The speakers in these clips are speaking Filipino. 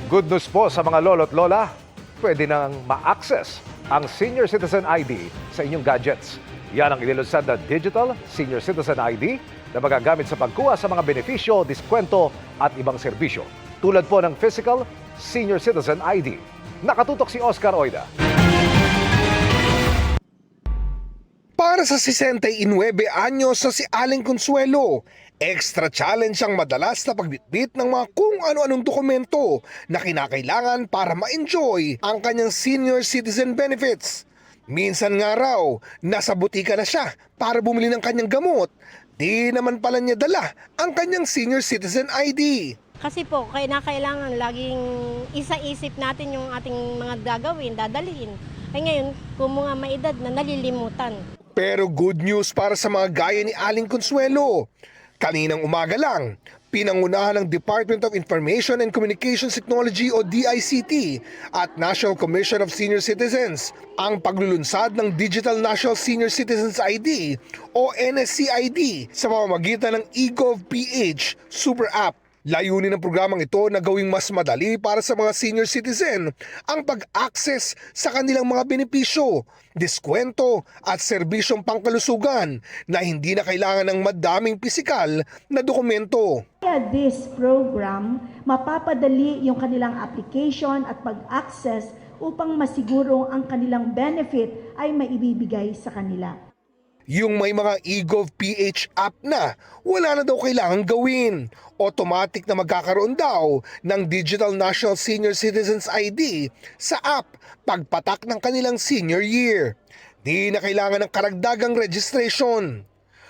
Good news po sa mga lolo't lola, pwede nang ma-access ang Senior Citizen ID sa inyong gadgets. Yan ang inilunsad na Digital Senior Citizen ID na magagamit sa pagkuha sa mga benepisyo, diskwento at ibang serbisyo. Tulad po ng Physical Senior Citizen ID. Nakatutok si Oscar Oida. Para sa 69 anyos na si Aling Consuelo, extra challenge ang madalas na pagbitbit ng mga kung ano-anong dokumento na kinakailangan para ma-enjoy ang kanyang senior citizen benefits. Minsan nga raw, nasa butika na siya para bumili ng kanyang gamot, di naman pala niya dala ang kanyang senior citizen ID. Kasi po, kailangan laging isa-isip natin yung ating mga gagawin, dadalhin. Ay ngayon, kung mga maedad na nalilimutan. Pero good news para sa mga gaya ni Aling Consuelo. Kaninang umaga lang, pinangunahan ng Department of Information and Communications Technology o DICT at National Commission of Senior Citizens ang paglulunsad ng Digital National Senior Citizens ID o NSCID sa pamamagitan ng eGov.ph Super App. Layunin ng programang ito na gawing mas madali para sa mga senior citizen ang pag-access sa kanilang mga benepisyo, diskwento at serbisyong pangkalusugan na hindi na kailangan ng madaming pisikal na dokumento. Via this program, mapapadali yung kanilang application at pag-access upang masiguro ang kanilang benefit ay maibibigay sa kanila. Yung may mga eGov.ph app na, wala na daw kailangang gawin. Automatic na magkakaroon daw ng Digital National Senior Citizens ID sa app pagpatak ng kanilang senior year. Di na kailangan ng karagdagang registration.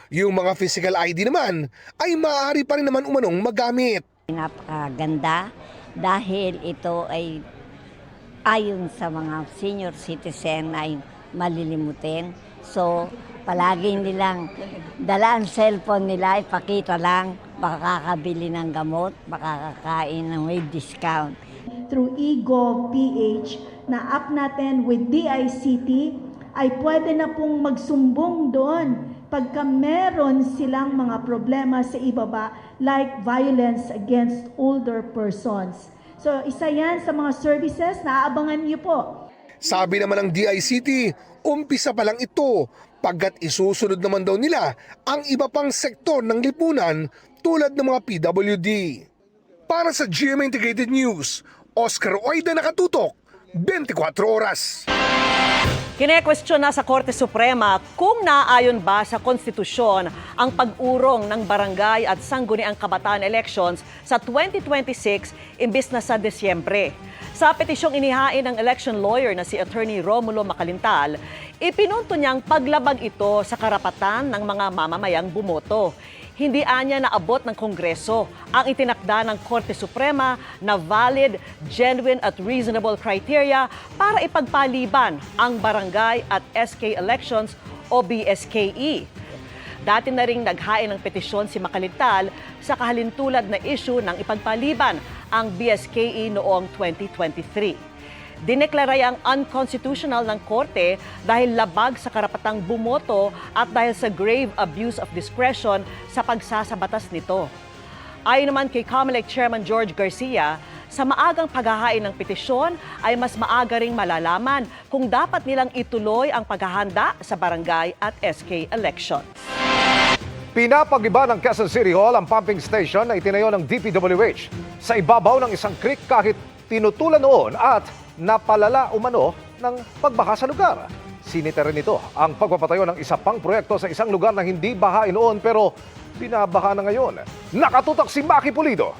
Yung mga physical ID naman ay maaari pa rin naman umanong magamit. Napakaganda dahil ito ay ayon sa mga senior citizen ay malilimutin. So, palagi nilang dala ang cellphone nila, ipakita lang, makakabili ng gamot, makakakain ng may discount. Through eGov.ph na app natin with DICT ay pwede na pong magsumbong doon pagka meron silang mga problema sa ibaba like violence against older persons. So isa yan sa mga services na aabangan niyo po. Sabi naman ng DICT, umpisa pa lang ito pagkat isusunod naman daw nila ang iba pang sektor ng lipunan tulad ng mga PWD. Para sa GMA Integrated News, Oscar Oida, nakatutok, 24 oras. Kine-question na sa Korte Suprema kung naaayon ba sa konstitusyon ang pag-urong ng barangay at sangguniang kabataan elections sa 2026 imbis na sa Desyembre. Sa petisyong inihain ng election lawyer na si Attorney Romulo Macalintal, ipinunto niyang paglabag ito sa karapatan ng mga mamamayang bumoto. Hindi anya naabot ng Kongreso ang itinakda ng Korte Suprema na valid, genuine at reasonable criteria para ipagpaliban ang barangay at SK elections o BSKE. Dati na ring naghain ng petisyon si Macalintal sa kahalintulad na issue ng ipagpaliban ang BSKE noong 2023. Dineklarayang unconstitutional ng Korte dahil labag sa karapatang bumoto at dahil sa grave abuse of discretion sa pagsasabatas nito. Ayon naman kay COMELEC Chairman George Garcia, sa maagang paghahain ng petisyon ay mas maaga ring malalaman kung dapat nilang ituloy ang paghahanda sa barangay at SK elections. Pinapag-iba ng Quezon City Hall ang pumping station na itinayo ng DPWH sa ibabaw ng isang creek kahit tinutulan noon at napalala umano ng pagbaha sa lugar. Sinita rin ito ang pagpapatayo ng isa pang proyekto sa isang lugar na hindi bahain noon pero binabaha na ngayon. Nakatutok si Maki Pulido.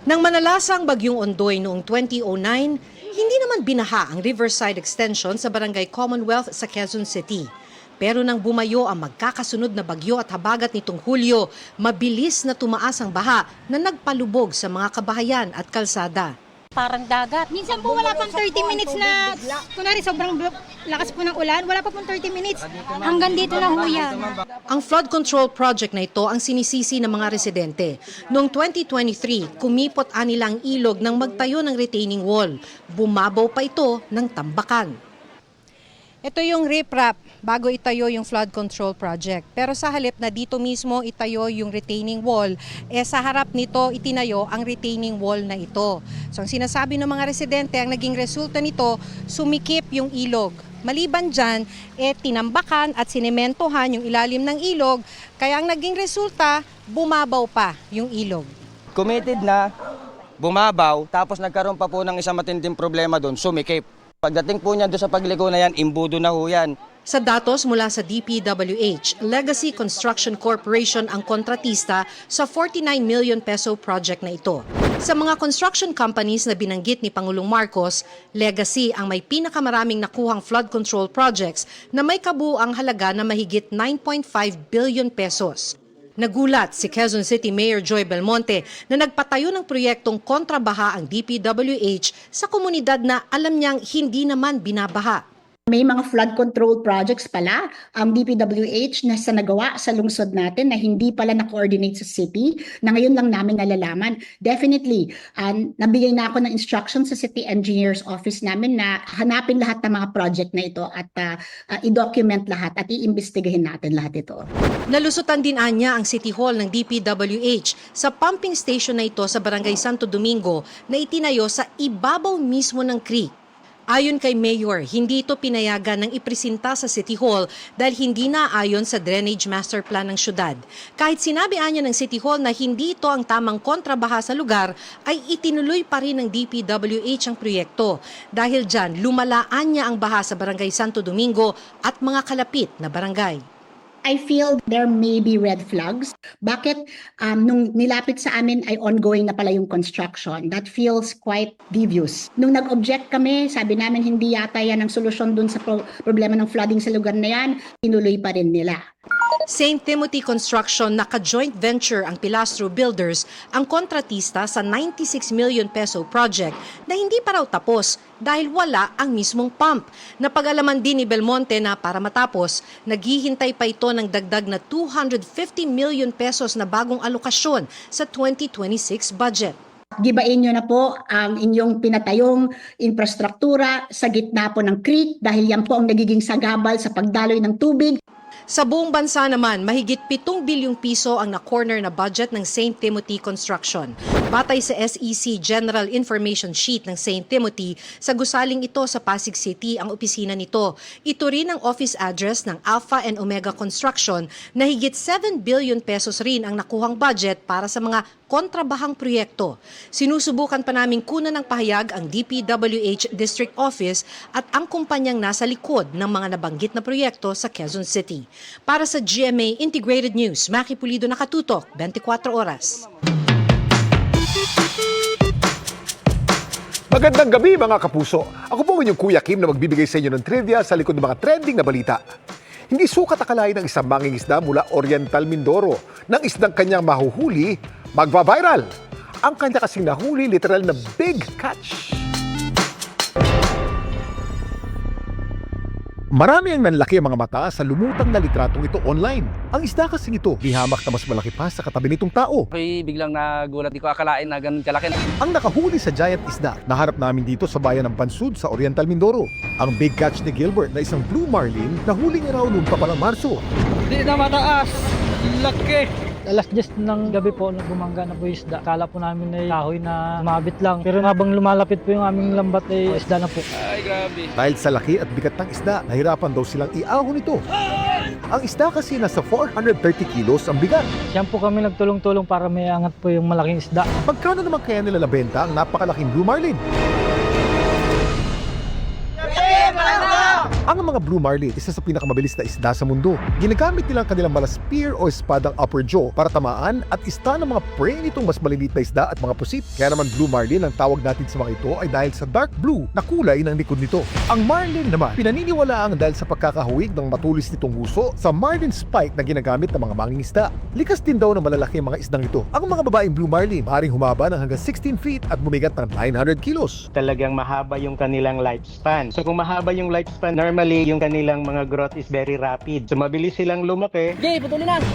Nang manalasang bagyong Ondoy noong 2009, hindi naman binaha ang Riverside Extension sa Barangay Commonwealth sa Quezon City. Pero nang bumayo ang magkakasunod na bagyo at habagat nitong Hulyo, mabilis na tumaas ang baha na nagpalubog sa mga kabahayan at kalsada. Parang dagat. Minsan po wala pang 30 minutes na, kunwari sobrang lakas po ng ulan, wala pa pong 30 minutes. Hanggang dito na ho yan. Ang flood control project na ito ang sinisisi ng mga residente. Noong 2023, kumipot nila ang ilog nang magtayo ng retaining wall. Bumabaw pa ito ng tambakan. Ito yung riprap bago itayo yung flood control project. Pero sa halip na dito mismo itayo yung retaining wall, sa harap nito itinayo ang retaining wall na ito. So ang sinasabi ng mga residente, ang naging resulta nito, sumikip yung ilog. Maliban dyan, tinambakan at sinementohan yung ilalim ng ilog, kaya ang naging resulta, bumabaw pa yung ilog. Committed na, bumabaw, tapos nagkaroon pa po ng isang matinding problema doon, sumikip. Pagdating po niya doon sa pagliko na yan, imbudo na ho yan. Sa datos mula sa DPWH, Legacy Construction Corporation ang kontratista sa 49 million peso project na ito. Sa mga construction companies na binanggit ni Pangulong Marcos, Legacy ang may pinakamaraming nakuhang flood control projects na may kabuuang halaga na mahigit 9.5 billion pesos. Nagulat si Quezon City Mayor Joy Belmonte na nagpatayo ng proyektong kontrabaha ang DPWH sa komunidad na alam niyang hindi naman binabaha. May mga flood control projects pala ang DPWH na nagawa sa lungsod natin na hindi pala na-coordinate sa city, na ngayon lang namin nalalaman. Definitely, nabigay na ako ng instructions sa city engineer's office namin na hanapin lahat ng mga project na ito at i-document lahat at i-imbestigahin natin lahat ito. Nalusutan din anya ang City Hall ng DPWH sa pumping station na ito sa Barangay Santo Domingo na itinayo sa ibabaw mismo ng creek. Ayon kay Mayor, hindi ito pinayagan ng ipresenta sa City Hall dahil hindi naayon sa Drainage Master Plan ng syudad. Kahit sinabi anya ng City Hall na hindi ito ang tamang kontrabaha sa lugar, ay itinuloy pa rin ng DPWH ang proyekto. Dahil dyan, lumalaan niya ang baha sa Barangay Santo Domingo at mga kalapit na barangay. I feel there may be red flags. Bakit nung nilapit sa amin ay ongoing na pala yung construction? That feels quite devious. Nung nag-object kami, sabi namin hindi yata yan ang solusyon dun sa problema ng flooding sa lugar na yan, tinuloy pa rin nila. St. Timothy Construction, naka-joint venture ang Pilastro Builders, ang kontratista sa 96 million peso project na hindi pa raw tapos dahil wala ang mismong pump. Napag-alaman din ni Belmonte na para matapos, naghihintay pa ito ng dagdag na 250 million pesos na bagong alokasyon sa 2026 budget. Gibain nyo na po ang inyong pinatayong infrastruktura sa gitna po ng creek dahil yan po ang nagiging sagabal sa pagdaloy ng tubig. Sa buong bansa naman, mahigit 7 bilyong piso ang na-corner na budget ng St. Timothy Construction. Batay sa SEC General Information Sheet ng St. Timothy, sa gusaling ito sa Pasig City ang opisina nito. Ito rin ang office address ng Alpha and Omega Construction na higit 7 billion pesos rin ang nakuhang budget para sa mga kontrabahang proyekto. Sinusubukan pa naming kunan ng pahayag ang DPWH District Office at ang kumpanyang nasa likod ng mga nabanggit na proyekto sa Quezon City. Para sa GMA Integrated News, Maki Pulido, nakatutok, 24 oras. Magandang gabi mga kapuso. Ako po ang inyong Kuya Kim na magbibigay sa inyo ng trivia sa likod ng mga trending na balita. Hindi sukat akalain ng isang mangingisda mula Oriental Mindoro ng isdang kanyang mahuhuli, magva-viral. Ang kanya kasing nahuli, literal na big catch. Marami ang nanlaki ang mga mata sa lumutang na litratong ito online. Ang isda kasing ito, lihamak na mas malaki pa sa katabi nitong tao. Ako'y biglang nagulat, di ko akalain na ganun kalaki. Ang nakahuli sa giant isda, naharap namin dito sa bayan ng Bansud sa Oriental Mindoro. Ang big catch ni Gilbert na isang blue marlin, nahuli niya raw noong pa palang Marso. Di na mataas. Laki. Alas 10 ng gabi po, nung bumangga na po yung isda. Akala po namin ay kahoy na mabit lang. Pero habang lumalapit po yung aming lambat ay isda na po. Ay, grabe. Dahil sa laki at bigat ng isda, nahirapan daw silang iahon ito. Ang isda kasi nasa 430 kilos ang bigat. Siyan po kami nagtulong-tulong para may angat po yung malaking isda. Magkano naman kaya nila nabenta ang napakalaking blue marlin? Ang mga blue marlin, isa sa pinakamabilis na isda sa mundo. Ginagamit nilang kanilang mala spear o espadang upper jaw para tamaan at ista ng mga prey nitong mas maliliit na isda at mga pusit. Kaya naman blue marlin ang tawag natin sa mga ito ay dahil sa dark blue na kulay ng likod nito. Ang marlin naman, pinaniniwalaang dahil sa pagkakahuwig ng matulis nitong huso sa marlin spike na ginagamit ng mga mangingisda. Likas din daw ng malalaki ang mga isdang ito. Ang mga babaeng blue marlin, maaaring humaba ng hanggang 16 feet at bumigat ng 900 kilos. Talagang mahaba yung kanilang lifespan. So kung mahaba yung lifespan, normal normally, yung kanilang mga growth is very rapid. So, mabilis silang lumaki.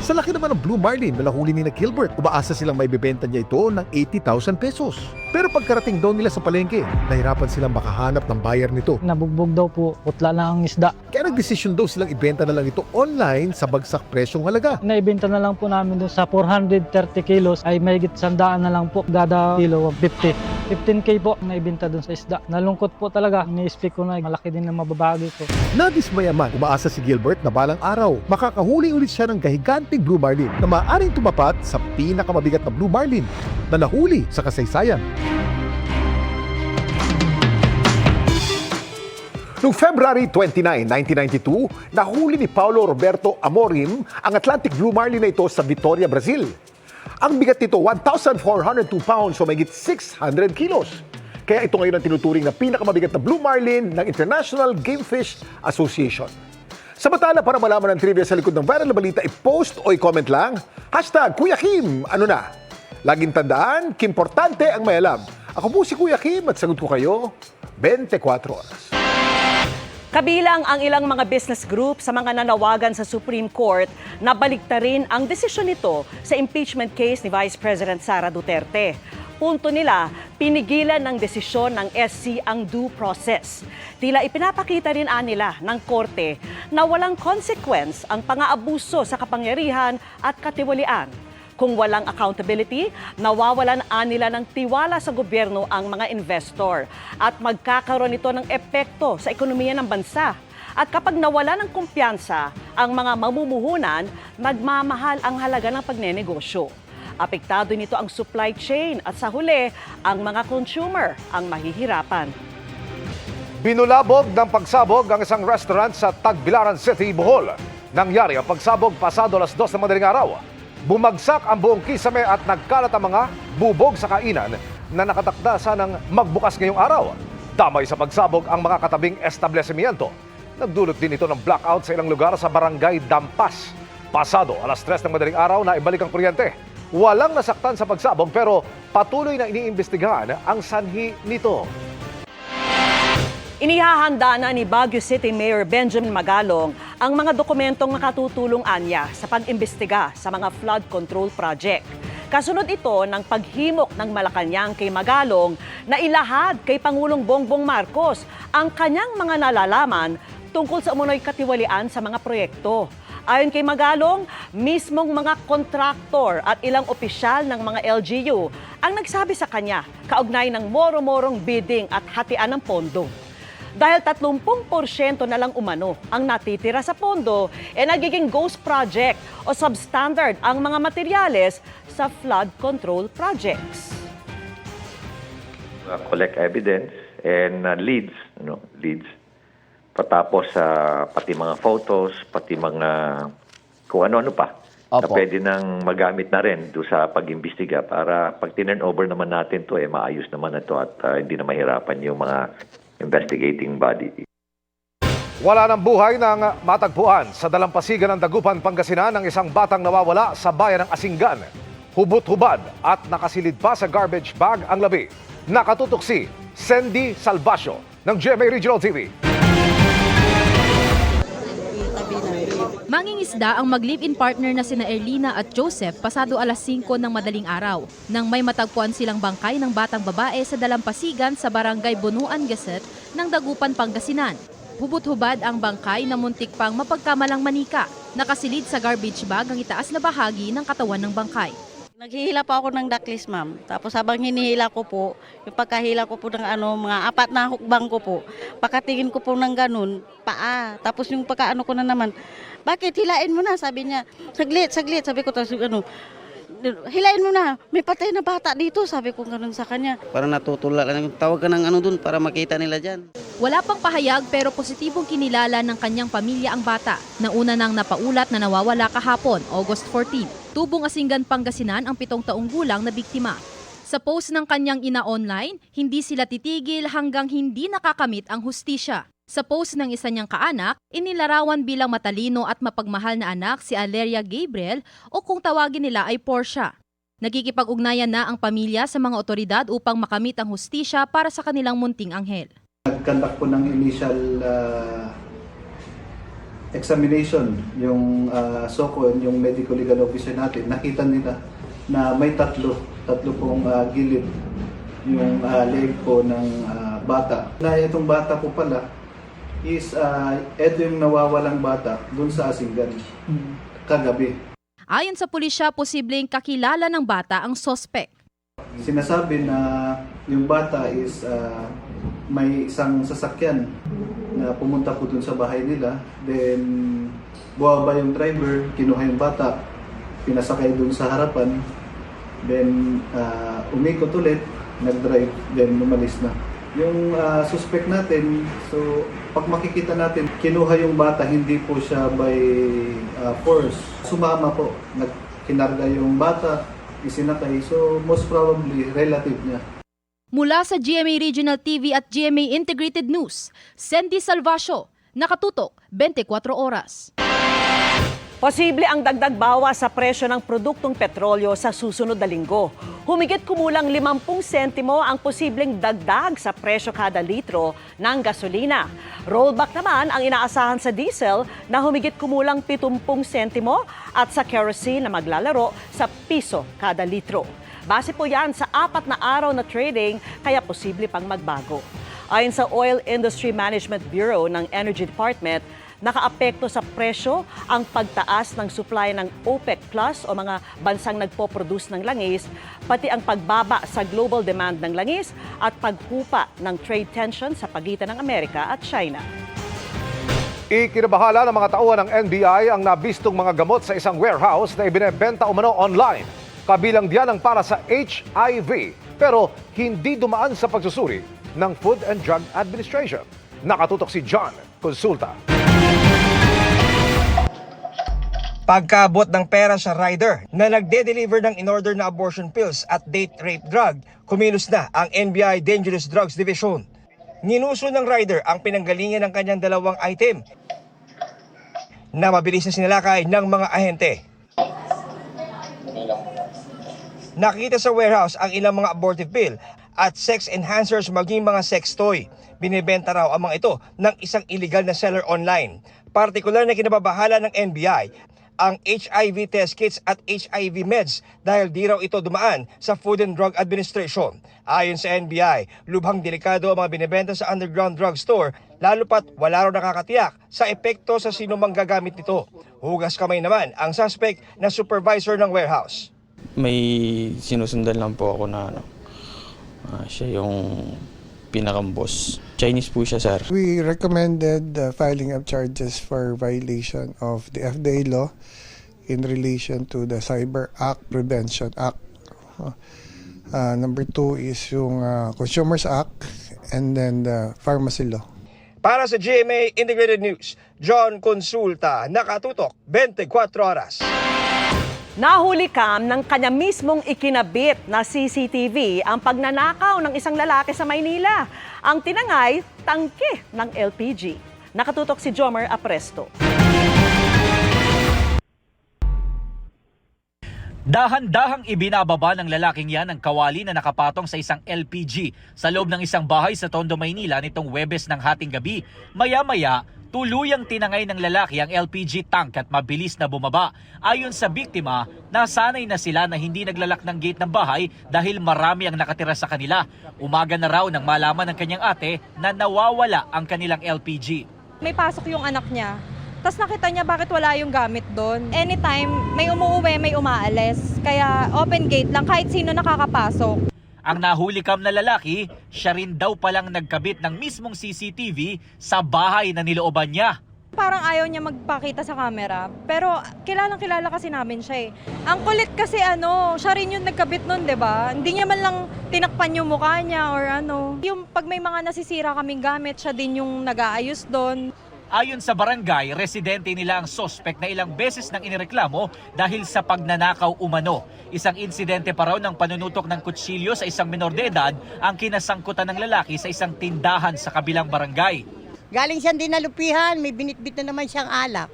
Sa laki naman ng Blue Marlin na nahuli ni na Gilbert, umaasa silang may bibenta niya ito ng 80,000 pesos. Pero pagkarating daw nila sa palengke, nahirapan silang makahanap ng buyer nito. Nabugbog daw po, putla na ang isda. Kaya nagdesisyon daw silang ibenta na lang ito online sa bagsak presyong halaga. Naibenta na lang po namin doon sa 430 kilos ay mahigit 100 na lang po. Dada kilo 50. 15K po naibenta doon sa isda. Nalungkot po talaga. Ini-expect ko na malaki din ang mababagi ko. Nadismaya man, umaasa si Gilbert na balang araw, makakahuli ulit siya ng gahiganting Blue Marlin na maaaring tumapat sa pinakamabigat na Blue Marlin na nahuli sa kasaysayan. Noong February 29, 1992, nahuli ni Paulo Roberto Amorim ang Atlantic Blue Marlin na ito sa Vitória, Brazil. Ang bigat nito, 1,402 pounds o mahigit 600 kilos. Kaya ito ngayon ang tinuturing na pinakamabigat na Blue Marlin ng International Game Fish Association. Samantala, para malaman ang trivia sa likod ng viral na balita, i-post o i-comment lang, #Kuya Kim, ano na? Laging tandaan, kimportante ang may alam. Ako po si Kuya Kim at sagot ko kayo, 24 oras. Kabilang ang ilang mga business group sa mga nanawagan sa Supreme Court na baliktarin ang desisyon nito sa impeachment case ni Vice President Sara Duterte. Punto nila, pinigilan ng desisyon ng SC ang due process. Tila ipinapakita rin nila ng korte na walang consequence ang pang-aabuso sa kapangyarihan at katiwalian. Kung walang accountability, nawawalan nila ng tiwala sa gobyerno ang mga investor at magkakaroon ito ng epekto sa ekonomiya ng bansa. At kapag nawala ng kumpiyansa ang mga mamumuhunan, magmamahal ang halaga ng pagnenegosyo. Apektado nito ang supply chain at sa huli, ang mga consumer ang mahihirapan. Binulabog ng pagsabog ang isang restaurant sa Tagbilaran City, Bohol. Nangyari ang pagsabog pasado alas 2 ng madaling araw. Bumagsak ang buong kisame at nagkalat ang mga bubog sa kainan na nakatakda sanang magbukas ngayong araw. Damay sa pagsabog ang mga katabing establishmento. Nagdulot din ito ng blackout sa ilang lugar sa Barangay Dampas. Pasado alas 3 ng madaling araw na ibalik ang kuryente. Walang nasaktan sa pagsabog pero patuloy na iniimbestigahan ang sanhi nito. Inihahanda na ni Baguio City Mayor Benjamin Magalong ang mga dokumentong makatutulong anya sa pag-imbestiga sa mga flood control project. Kasunod ito ng paghimok ng Malacanang kay Magalong na ilahad kay Pangulong Bongbong Marcos ang kanyang mga nalalaman tungkol sa umunoy katiwalian sa mga proyekto. Ayon kay Magalong, mismong mga kontraktor at ilang opisyal ng mga LGU ang nagsabi sa kanya kaugnay ng moro-morong bidding at hatian ng pondo. Dahil 30% na lang umano ang natitira sa pondo, nagiging ghost project o substandard ang mga materyales sa flood control projects. Collect evidence and leads, leads. Patapos pati mga photos, pati mga kung ano-ano pa. Na pwede nang magamit na rin doon sa pag-imbestiga para pag tinurn over naman natin to maayos naman ito at hindi na mahirapan yung mga investigating body. Wala ng buhay ng matagpuan sa dalampasigan ng Dagupan, Pangasinan ng isang batang nawawala sa bayan ng Asinggan. Hubot-hubad at nakasilid pa sa garbage bag ang labi. Nakatutok si Sandy Salvacio ng GMA Regional TV. Mangingisda ang mag-live-in partner na sina Erlina at Joseph pasado alas 5 ng madaling araw nang may matagpuan silang bangkay ng batang babae sa dalampasigan sa barangay Bunuan Gasset ng Dagupan, Pangasinan. Hubot-hubad ang bangkay na muntik pang mapagkamalang manika. Nakasilid sa garbage bag ang itaas na bahagi ng katawan ng bangkay. Naghihila po ako ng daklis, ma'am. Tapos habang hinihila ko po, yung pagkahila ko po ng mga 4 na hukbang ko po, pakatingin ko po ng ganun, paa. Tapos yung pagkaano ko na naman, bakit hilain mo na? Sabi niya, saglit. Sabi ko, hilain mo na, may patay na bata dito. Sabi ko ganun sa kanya. Parang natutula lang, tawag ka ng dun para makita nila dyan. Wala pang pahayag pero positibong kinilala ng kanyang pamilya ang bata na una nang napaulat na nawawala kahapon, August 14. Tubong Asinggan, Pangasinan ang 7 taong gulang na biktima. Sa post ng kanyang ina online, hindi sila titigil hanggang hindi nakakamit ang hustisya. Sa post ng isa niyang kaanak, inilarawan bilang matalino at mapagmahal na anak si Aleria Gabriel o kung tawagin nila ay Portia. Nagkikipag-ugnayan na ang pamilya sa mga otoridad upang makamit ang hustisya para sa kanilang munting anghel. Nagkandak po ng initial examination, yung SOCO, yung medical legal officer natin, nakita nila na may tatlo pong gilid yung leg po ng bata. Na itong bata po pala is ito yung nawawalang bata dun sa Asingan kagabi. Ayon sa pulisya, posibleng kakilala ng bata ang sospek. Sinasabi na yung bata is may isang sasakyan na pumunta po dun sa bahay nila. Then buwaba yung driver, kinuha yung bata, pinasakay dun sa harapan. Then umikot ulit, nag-drive, then umalis na. Yung suspect natin, so pag makikita natin, kinuha yung bata, hindi po siya by force. Sumama po, kinarga yung bata, isinakay. So most probably, relative niya. Mula sa GMA Regional TV at GMA Integrated News, Sandy Salvacio, nakatutok 24 oras. Posible ang dagdag bawas sa presyo ng produktong petrolyo sa susunod na linggo. Humigit kumulang 50 sentimo ang posibleng dagdag sa presyo kada litro ng gasolina. Rollback naman ang inaasahan sa diesel na humigit kumulang 70 sentimo at sa kerosene na maglalaro sa piso kada litro. Base po yan sa 4 na araw na trading, kaya posible pang magbago. Ayon sa Oil Industry Management Bureau ng Energy Department, nakaapekto sa presyo ang pagtaas ng supply ng OPEC Plus o mga bansang nagpo-produce ng langis, pati ang pagbaba sa global demand ng langis at paghupa ng trade tension sa pagitan ng Amerika at China. Ikinabahala ng mga tauhan ng NBI ang nabistong mga gamot sa isang warehouse na ibinebenta umano online. Kabilang diyan ang para sa HIV, pero hindi dumaan sa pagsusuri ng Food and Drug Administration. Nakatutok si John Consulta. Pagkaabot ng pera sa rider na nagde-deliver ng in-order na abortion pills at date rape drug, kumilos na ang NBI Dangerous Drugs Division. Ninuso ng rider ang pinanggalingan ng kanyang dalawang item na mabilis na sinalakay ng mga ahente. Nakita sa warehouse ang ilang mga abortive pill at sex enhancers maging mga sex toy. Binibenta raw ang mga ito ng isang illegal na seller online. Partikular na kinababahala ng NBI ang HIV test kits at HIV meds dahil di raw ito dumaan sa Food and Drug Administration. Ayon sa NBI, lubhang delikado ang mga binibenta sa underground drugstore, lalo pat wala raw nakakatiyak sa epekto sa sino mang gagamit nito. Hugas kamay naman ang suspect na supervisor ng warehouse. May sinusundan lang po ako na siya yung pinakambos. Chinese po siya, sir. We recommended filing of charges for violation of the FDA law in relation to the Cyber Act Prevention Act. Number 2 is yung Consumers Act and then the Pharmacy Law. Para sa GMA Integrated News, John Consulta, nakatutok 24 oras. Nahuli kam ng kanya mismong ikinabit na CCTV ang pagnanakaw ng isang lalaki sa Maynila. Ang tinangay, tangke ng LPG. Nakatutok si Jomer Apresto. Dahan-dahang ibinababa ng lalaking yan ang kawali na nakapatong sa isang LPG sa loob ng isang bahay sa Tondo, Maynila nitong Huwebes ng hating gabi. Maya-maya, tuluyang tinangay ng lalaki ang LPG tank at mabilis na bumaba. Ayon sa biktima, nasanay na sila na hindi naglalak ng gate ng bahay dahil marami ang nakatira sa kanila. Umaga na raw nang malaman ng kanyang ate na nawawala ang kanilang LPG. May pasok yung anak niya. Tapos nakita niya bakit wala yung gamit doon. Anytime, may umuwi, may umaalis. Kaya open gate lang kahit sino nakakapasok. Ang nahuli kam na lalaki, siya rin daw palang nagkabit ng mismong CCTV sa bahay na nilooban niya. Parang ayaw niya magpakita sa camera. Pero kilalang-kilala kasi namin siya eh. Ang kulit kasi siya rin yung nagkabit nun, di ba? Hindi niya man lang tinakpan yung mukha niya or ano. Yung pag may mga nasisira kaming gamit, siya din yung nag-aayos doon. Ayon sa barangay, residente nila ang sospek na ilang beses nang inireklamo dahil sa pagnanakaw umano. Isang insidente pa raw ng panunutok ng kutsilyo sa isang menor de edad ang kinasangkutan ng lalaki sa isang tindahan sa kabilang barangay. Galing siyang dinalupihan, may binitbit na naman siyang alak.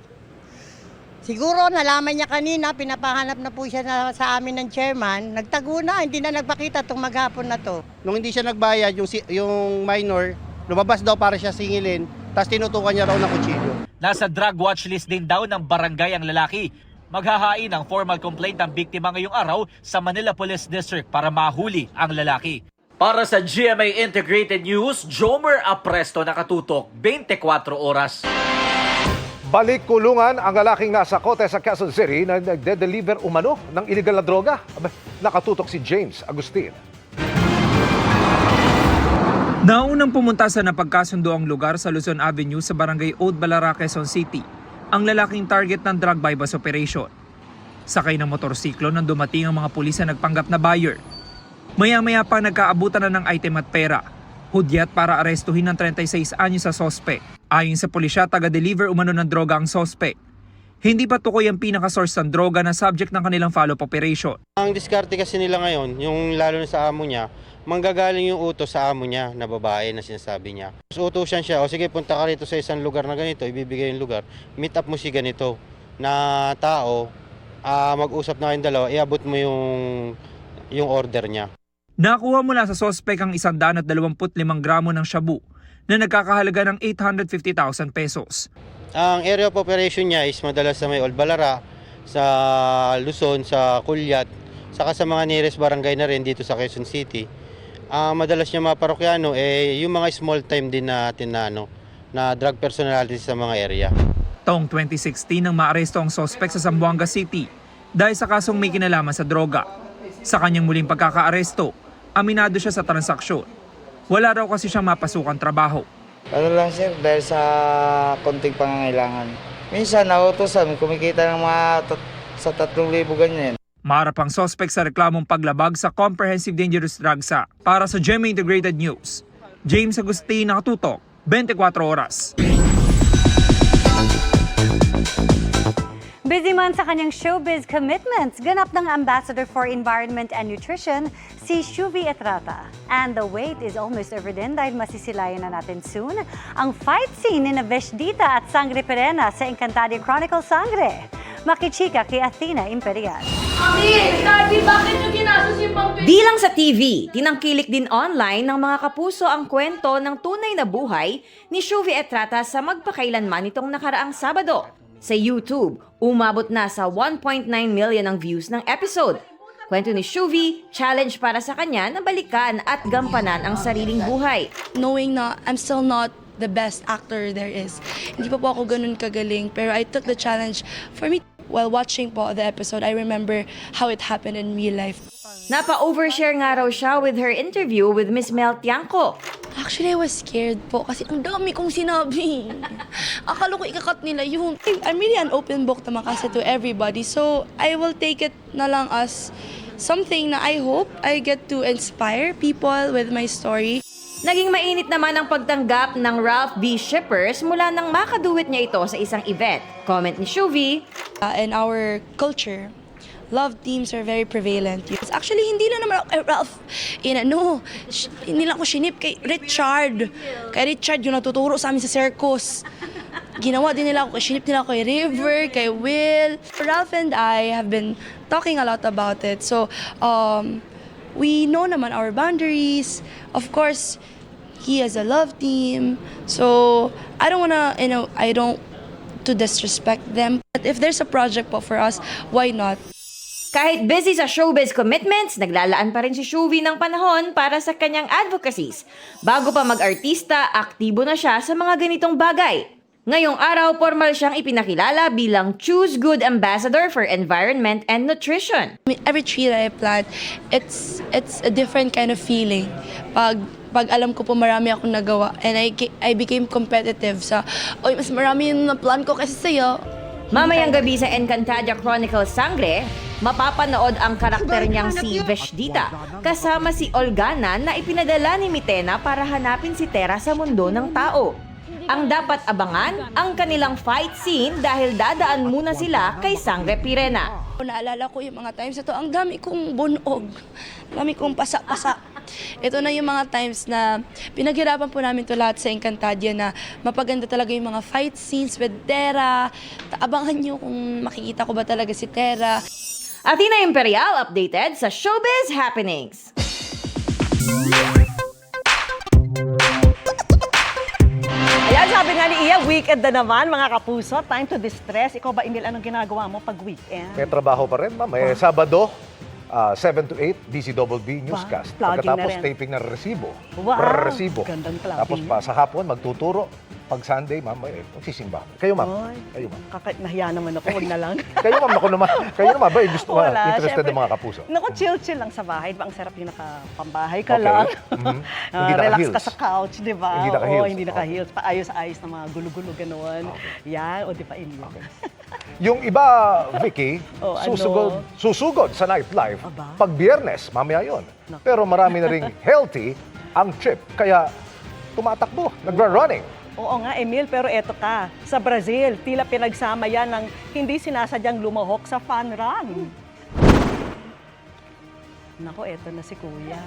Siguro nalaman niya kanina, pinapahanap na po siya sa amin ng chairman. Nagtago na, hindi na nagpakita itong maghapon na to. Nung hindi siya nagbayad, yung minor, lumabas daw para siya singilin, tapos tinutukan niya raw ng kutsilyo. Nasa drug watch list din daw ng barangay ang lalaki. Maghahain ng formal complaint ang biktima ngayong araw sa Manila Police District para mahuli ang lalaki. Para sa GMA Integrated News, Jomer Apresto nakatutok 24 oras. Balik kulungan ang lalaking nasa kote sa Quezon City na nagde-deliver umano ng illegal na droga. Nakatutok si James Agustin. Naunang pumunta sa napagkasundo ang lugar sa Luzon Avenue sa Barangay Ode Balara, Quezon City, ang lalaking target ng drug bypass operation. Sakay ng motorsiklo nang dumating ang mga pulis na nagpanggap na buyer. Maya-maya pa nagkaabutan na ng item at pera. Hudyat para arestuhin ng 36 anyos sa sospek. Ayon sa pulisya, taga-deliver umano ng droga ang sospek. Hindi pa tukoy ang pinaka-source ng droga na subject ng kanilang follow-up operation. Ang diskarte kasi nila ngayon, yung lalo na sa amo niya, manggagaling yung utos sa amo niya na babae na sinasabi niya. Utosan siya, o sige punta ka rito sa isang lugar na ganito, ibibigay yung lugar, meet up mo si ganito na tao, mag-usap na kayong dalawa, iabot mo yung order niya. Nakuha mula sa sospek ang 125 gramo ng shabu na nagkakahalaga ng 850,000 pesos. Ang area of operation niya is madalas sa may Old Balara, sa Luzon, sa Kulyat, saka sa mga nearest barangay na rin dito sa Quezon City. Madalas niya mga parokyano, yung mga small time din natin na drug personalities sa mga area. Taong 2016 nang maaresto ang sospek sa Zamboanga City dahil sa kasong may kinalaman sa droga. Sa kanyang muling pagkakaaresto, aminado siya sa transaksyon. Wala raw kasi siyang mapasukang trabaho. Ano lang sir, dahil sa konting pangangailangan. Minsan nautusan, kumikita ng mga sa 3,000 ganyan. Maharap ang sospek sa reklamong paglabag sa Comprehensive Dangerous Drugs Act. Para sa GMA Integrated News, James Agustin, nakatutok, 24 oras. Busy man sa kanyang showbiz commitments, ganap ng Ambassador for Environment and Nutrition si Shuvi Etrata. And the wait is almost over din dahil masisilayan na natin soon ang fight scene ni Veshdita at Sangre Perena sa Encantadia Chronicle Sangre. Makichika kay Athena Imperial. Di lang sa TV, tinangkilik din online ng mga kapuso ang kwento ng tunay na buhay ni Shuvi Etrata sa magpakailanman nitong nakaraang Sabado. Sa YouTube, umabot na sa 1.9 million ang views ng episode. Kwento ni Shuvi, challenge para sa kanya na balikan at gampanan ang sariling buhay. Knowing na I'm still not the best actor there is. Hindi pa po ako ganun kagaling, pero I took the challenge. For me, while watching po the episode, I remember how it happened in real life. Napa-overshare nga raw siya with her interview with Miss Mel Tiangco. Actually, I was scared po kasi ang dami kong sinabi. Akala ko ikakat nila yun. I'm really an open book naman kasi to everybody. So, I will take it na lang as something na I hope I get to inspire people with my story. Naging mainit naman ang pagtanggap ng Ralph B. Shippers mula nang makaduwit niya ito sa isang event. Comment ni Shuvi, in our culture, love teams are very prevalent. Actually, hindi lang naman ako kay Ralph. Hindi lang ako shinip kay Richard. Kay Richard yung natuturo sa amin sa circus. Ginawa din nila ako, shinip nila ako kay River, kay Will. Ralph and I have been talking a lot about it. So, we know naman our boundaries. Of course, he has a love team. So, I don't to disrespect them. But if there's a project po for us, why not? Kahit busy sa showbiz commitments, naglalaan pa rin si Shuvi ng panahon para sa kanyang advocacies. Bago pa mag-artista, aktibo na siya sa mga ganitong bagay. Ngayong araw, formal siyang ipinakilala bilang Choose Good Ambassador for Environment and Nutrition. Every tree that I plant, it's a different kind of feeling. Pag alam ko po marami akong nagawa and I became competitive sa, mas marami yung na-plan ko kasi sa'yo. Mamayang gabi sa Encantadia Chronicle Sangre, mapapanood ang karakter niyang si Veshdita kasama si Olgana na ipinadala ni Mitena para hanapin si Tera sa mundo ng tao. Ang dapat abangan, ang kanilang fight scene dahil dadaan muna sila kay Sangre Perena. Naalala ko yung mga times ito, ang dami kong bunog, dami kong pasa-pasa. Ito na yung mga times na pinaghirapan po namin ito lahat sa Encantadia na mapaganda talaga yung mga fight scenes with Tera. Abangan nyo kung makikita ko ba talaga si Tera. Athena Imperial updated sa Showbiz Happenings. Ayan, Ayan, sabi nga ni Iya, weekend na naman, mga kapuso. Time to distress. Ikaw ba, Emil, anong ginagawa mo pag weekend? May trabaho pa rin, ma'am. May Sabado, 7 to 8, DCWB Newscast. Plugging na Pagkatapos rin. taping ng resibo. Wow, Resibo. gandang plugging. Tapos pa sa hapon, magtuturo. Pag Sunday, ma'am, magsisimba. Kayo, ma'am. Ay, Kayo, ma'am. nahiya naman ako, huwag na lang. Kayo, ma'am. Naku naman. Kayo naman ba? Gusto mo, Wala, interested syempre. ng mga kapuso? Naku, chill-chill lang sa bahay. Diba, ang sarap yung nakapambahay ka Okay. lang. Mhm. Hindi Relax naka-heels. ka sa couch, di ba? Hindi naka-heels. Oo, hindi naka-heels. Paayos-ayos na mga gulo-gulo, gano'n. Yan, o di pa, Emil. Yung iba, Vicky, Oh, ano? susugod sa nightlife pag Biyernes, mamaya yon. Pero marami na ring healthy ang trip. Kaya tumatakbo, nagra-running. Oo nga, Emil, pero eto ka. Sa Brazil, tila pinagsama yan ng hindi sinasadyang lumahok sa fun run. Nako, eto na si Kuya.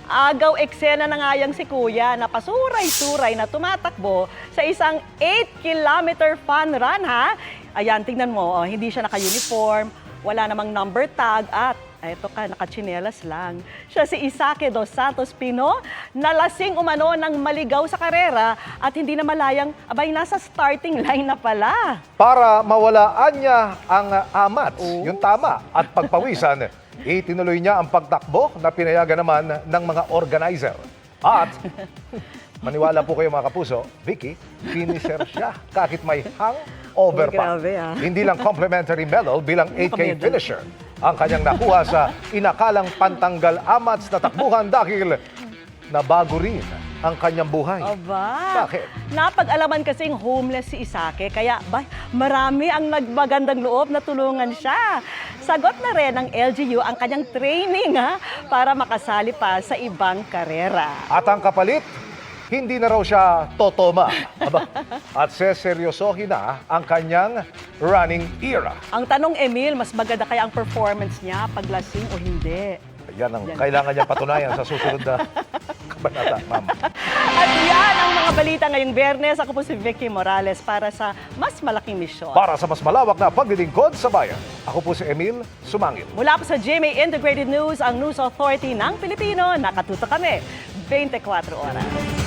Agaw eksena na nga yang si Kuya na pasuray-suray na tumatakbo sa isang 8-kilometer fun run, ha? Ayan, tingnan mo, oh, hindi siya naka-uniform, wala namang number tag at eto ka, nakatsinelas lang. Siya si Isake dos Santos Pino, nalasing umano ng maligaw sa karera at hindi na malayang, abay, nasa starting line na pala. Para mawalaan niya ang amat, yung tama, at pagpawisan, itinuloy niya ang pagtakbo na pinayagan naman ng mga organizer. At, maniwala po kayo mga kapuso, Vicky, finisher siya kahit may hangover pa. Grabe, ah. Hindi lang complimentary medal bilang 8K finisher ang kanyang nakuha sa inakalang pantanggal amats na takbuhan dahil nabago rin ang kanyang buhay. Aba, Bakit? napag-alaman kasing homeless si Isake, kaya marami ang nagmagandang loob na tulungan siya. Sagot na rin ng LGU ang kanyang training, ha, para makasali pa sa ibang karera. At ang kapalit, hindi na raw siya totoma. Aba, at seseryosohin na ang kanyang running era. Ang tanong, Emil, mas maganda kaya ang performance niya pag lasing o hindi? Yan ang kailangan niyang patunayan sa susunod na kabanata, ma'am. At yan ang mga balita ngayong Biyernes. Ako po si Vicky Morales para sa mas malaking misyon. Para sa mas malawak na paglilingkod sa bayan, ako po si Emil Sumangil. Mula po sa GMA Integrated News, ang News Authority ng Pilipino, nakatuto kami 24 oras.